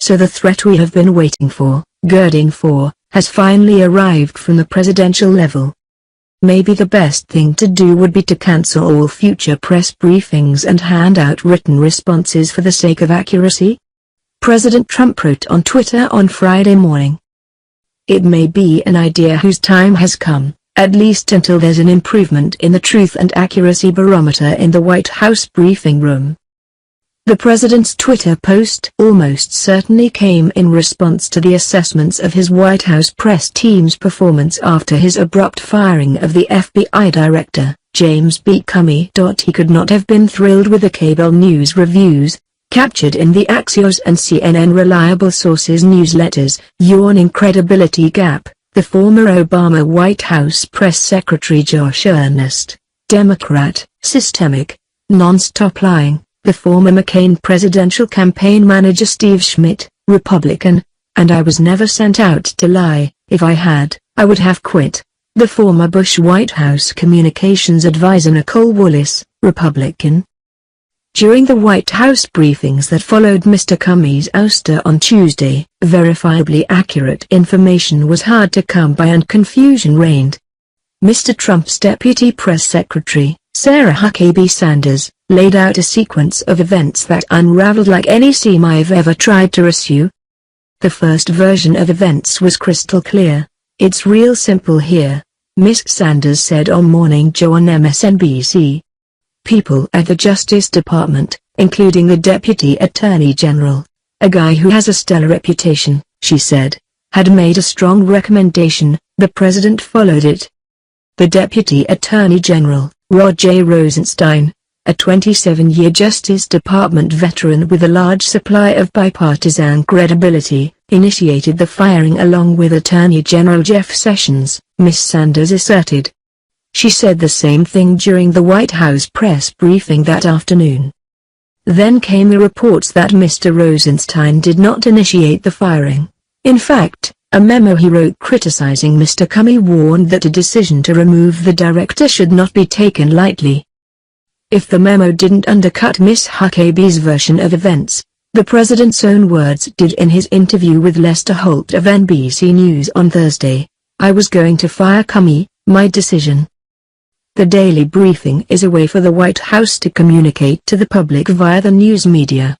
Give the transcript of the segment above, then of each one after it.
So the threat we have been waiting for, girding for, has finally arrived from the presidential level. Maybe the best thing to do would be to cancel all future press briefings and hand out written responses for the sake of accuracy? President Trump wrote on Twitter on Friday morning. It may be an idea whose time has come, at least until there's an improvement in the truth and accuracy barometer in the White House briefing room. The president's Twitter post almost certainly came in response to the assessments of his White House press team's performance after his abrupt firing of the FBI director, James B. Comey. He could not have been thrilled with the cable news reviews, captured in the Axios and CNN reliable sources newsletters. Yawning credibility gap. The former Obama White House press secretary Josh Earnest, Democrat. Systemic, non-stop lying. The former McCain presidential campaign manager Steve Schmidt, Republican. And I was never sent out to lie. If I had, I would have quit. The former Bush White House communications advisor Nicole Wallace, Republican. During the White House briefings that followed Mr. Comey's ouster on Tuesday, verifiably accurate information was hard to come by and confusion reigned. Mr. Trump's deputy press secretary, Sarah Huckabee Sanders, laid out a sequence of events that unraveled like any seam I've ever tried to resew. The first version of events was crystal clear. It's real simple here, Ms. Sanders said on Morning Joe on MSNBC. People at the Justice Department, including the Deputy Attorney General, a guy who has a stellar reputation, she said, had made a strong recommendation. The president followed it. The Deputy Attorney General, Rod J. Rosenstein, a 27-year Justice Department veteran with a large supply of bipartisan credibility, initiated the firing along with Attorney General Jeff Sessions, Ms. Sanders asserted. She said the same thing during the White House press briefing that afternoon. Then came the reports that Mr. Rosenstein did not initiate the firing. In fact, a memo he wrote criticizing Mr. Comey warned that a decision to remove the director should not be taken lightly. If the memo didn't undercut Ms. Huckabee's version of events, the president's own words did in his interview with Lester Holt of NBC News on Thursday. I was going to fire Comey, my decision. The daily briefing is a way for the White House to communicate to the public via the news media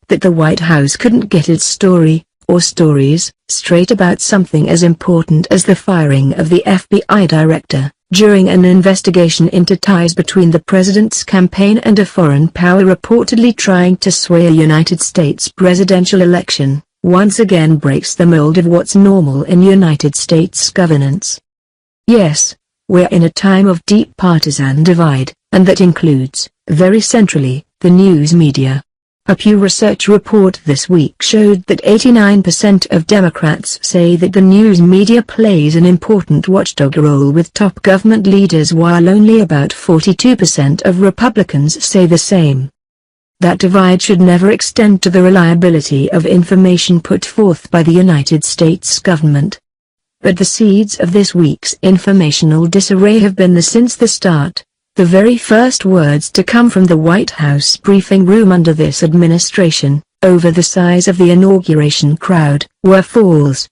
that the White House couldn't get its story, or stories, straight about something as important as the firing of the FBI director, during an investigation into ties between the president's campaign and a foreign power reportedly trying to sway a United States presidential election, once again breaks the mold of what's normal in United States governance. Yes, we're in a time of deep partisan divide, and that includes, very centrally, the news media. A Pew Research report this week showed that 89% of Democrats say that the news media plays an important watchdog role with top government leaders, while only about 42% of Republicans say the same. That divide should never extend to the reliability of information put forth by the United States government. But the seeds of this week's informational disarray have been since the start. The very first words to come from the White House briefing room under this administration, over the size of the inauguration crowd, were false.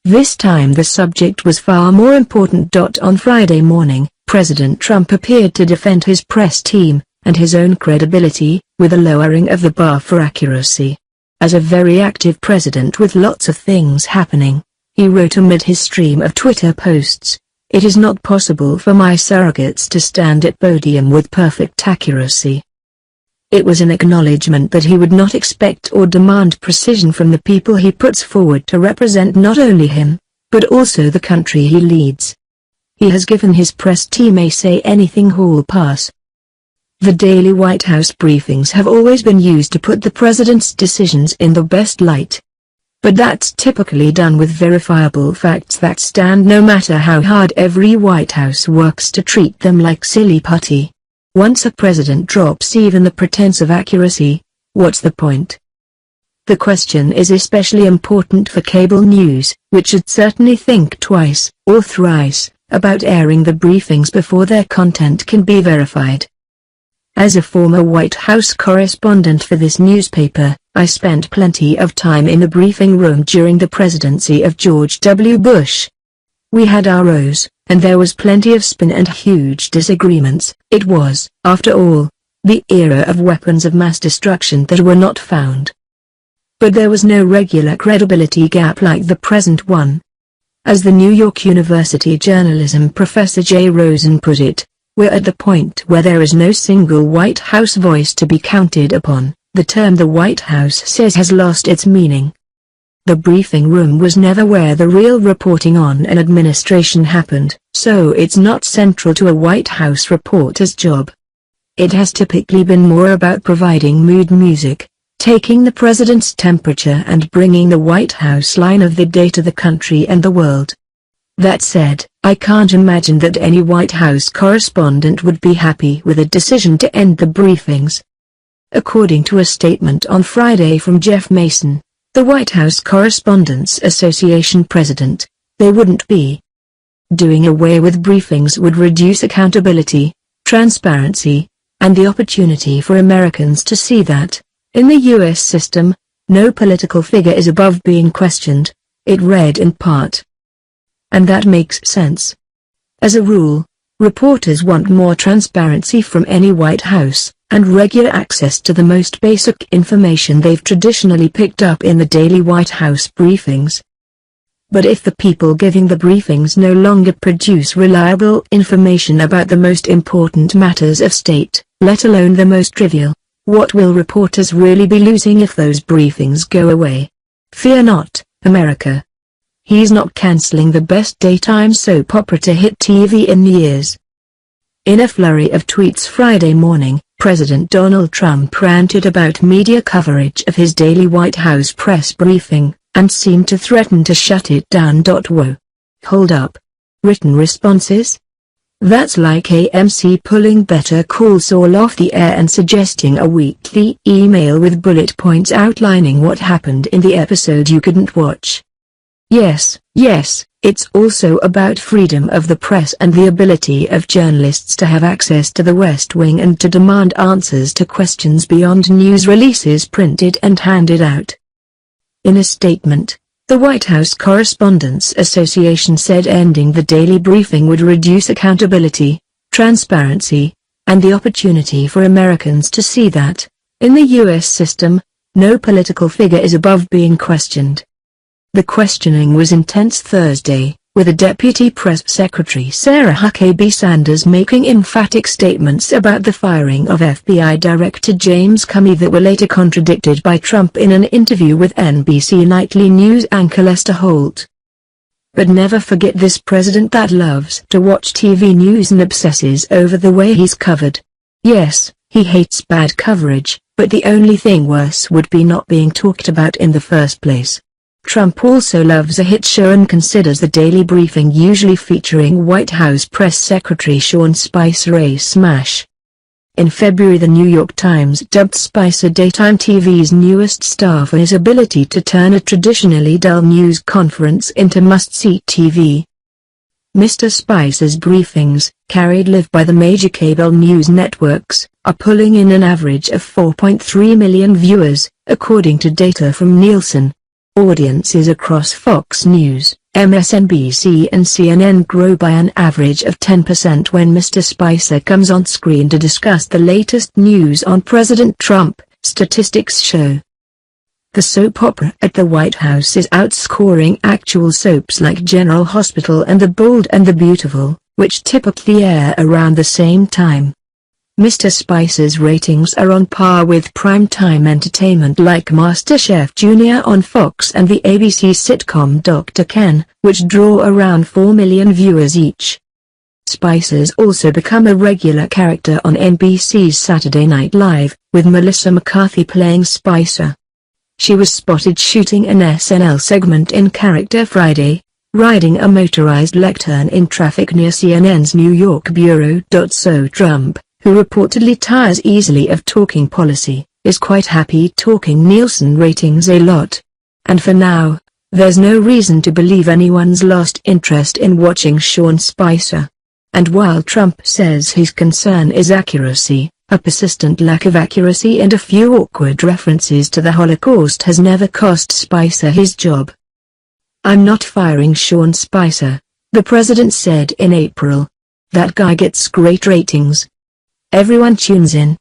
This time the subject was far more important. On Friday morning, President Trump appeared to defend his press team, and his own credibility, with a lowering of the bar for accuracy. As a very active president with lots of things happening, he wrote amid his stream of Twitter posts, "It is not possible for my surrogates to stand at podium with perfect accuracy." It was an acknowledgement that he would not expect or demand precision from the people he puts forward to represent not only him, but also the country he leads. He has given his press team a say-anything hall pass. The daily White House briefings have always been used to put the president's decisions in the best light. But that's typically done with verifiable facts that stand no matter how hard every White House works to treat them like silly putty. Once a president drops even the pretense of accuracy, what's the point? The question is especially important for cable news, which should certainly think twice, or thrice, about airing the briefings before their content can be verified. As a former White House correspondent for this newspaper, I spent plenty of time in the briefing room during the presidency of George W. Bush. We had our rows, and there was plenty of spin and huge disagreements. It was, after all, the era of weapons of mass destruction that were not found. But there was no regular credibility gap like the present one. As the New York University journalism professor Jay Rosen put it, we're at the point where there is no single White House voice to be counted upon. The term the White House says has lost its meaning. The briefing room was never where the real reporting on an administration happened, so it's not central to a White House reporter's job. It has typically been more about providing mood music, taking the president's temperature and bringing the White House line of the day to the country and the world. That said, I can't imagine that any White House correspondent would be happy with a decision to end the briefings. According to a statement on Friday from Jeff Mason, the White House Correspondents Association president, they wouldn't be. Doing away with briefings would reduce accountability, transparency, and the opportunity for Americans to see that, in the U.S. system, no political figure is above being questioned, it read in part. And that makes sense. As a rule, reporters want more transparency from any White House, and regular access to the most basic information they've traditionally picked up in the daily White House briefings. But if the people giving the briefings no longer produce reliable information about the most important matters of state, let alone the most trivial, what will reporters really be losing if those briefings go away? Fear not, America. He's not canceling the best daytime soap opera to hit TV in years. In a flurry of tweets Friday morning, President Donald Trump ranted about media coverage of his daily White House press briefing, and seemed to threaten to shut it down. Whoa. Hold up. Written responses? That's like AMC pulling Better Call Saul off the air and suggesting a weekly email with bullet points outlining what happened in the episode you couldn't watch. Yes, it's also about freedom of the press and the ability of journalists to have access to the West Wing and to demand answers to questions beyond news releases printed and handed out. In a statement, the White House Correspondents Association said ending the daily briefing would reduce accountability, transparency, and the opportunity for Americans to see that, in the U.S. system, no political figure is above being questioned. The questioning was intense Thursday, with a Deputy Press Secretary Sarah Huckabee Sanders making emphatic statements about the firing of FBI Director James Comey that were later contradicted by Trump in an interview with NBC nightly news anchor Lester Holt. But never forget this president that loves to watch TV news and obsesses over the way he's covered. Yes, he hates bad coverage, but the only thing worse would be not being talked about in the first place. Trump also loves a hit show and considers the daily briefing usually featuring White House Press Secretary Sean Spicer a smash. In February the New York Times dubbed Spicer daytime TV's newest star for his ability to turn a traditionally dull news conference into must-see TV. Mr. Spicer's briefings, carried live by the major cable news networks, are pulling in an average of 4.3 million viewers, according to data from Nielsen. Audiences across Fox News, MSNBC and CNN grow by an average of 10% when Mr. Spicer comes on screen to discuss the latest news on President Trump, statistics show. The soap opera at the White House is outscoring actual soaps like General Hospital and The Bold and the Beautiful, which typically air around the same time. Mr. Spicer's ratings are on par with primetime entertainment like MasterChef Junior on Fox and the ABC sitcom Dr. Ken, which draw around 4 million viewers each. Spicer's also become a regular character on NBC's Saturday Night Live, with Melissa McCarthy playing Spicer. She was spotted shooting an SNL segment in character Friday, riding a motorized lectern in traffic near CNN's New York bureau. So Trump, who reportedly tires easily of talking policy, is quite happy talking Nielsen ratings a lot. And for now, there's no reason to believe anyone's lost interest in watching Sean Spicer. And while Trump says his concern is accuracy, A persistent lack of accuracy and a few awkward references to the Holocaust has never cost Spicer his job. "I'm not firing Sean Spicer," the president said in April. "That guy gets great ratings. Everyone tunes in.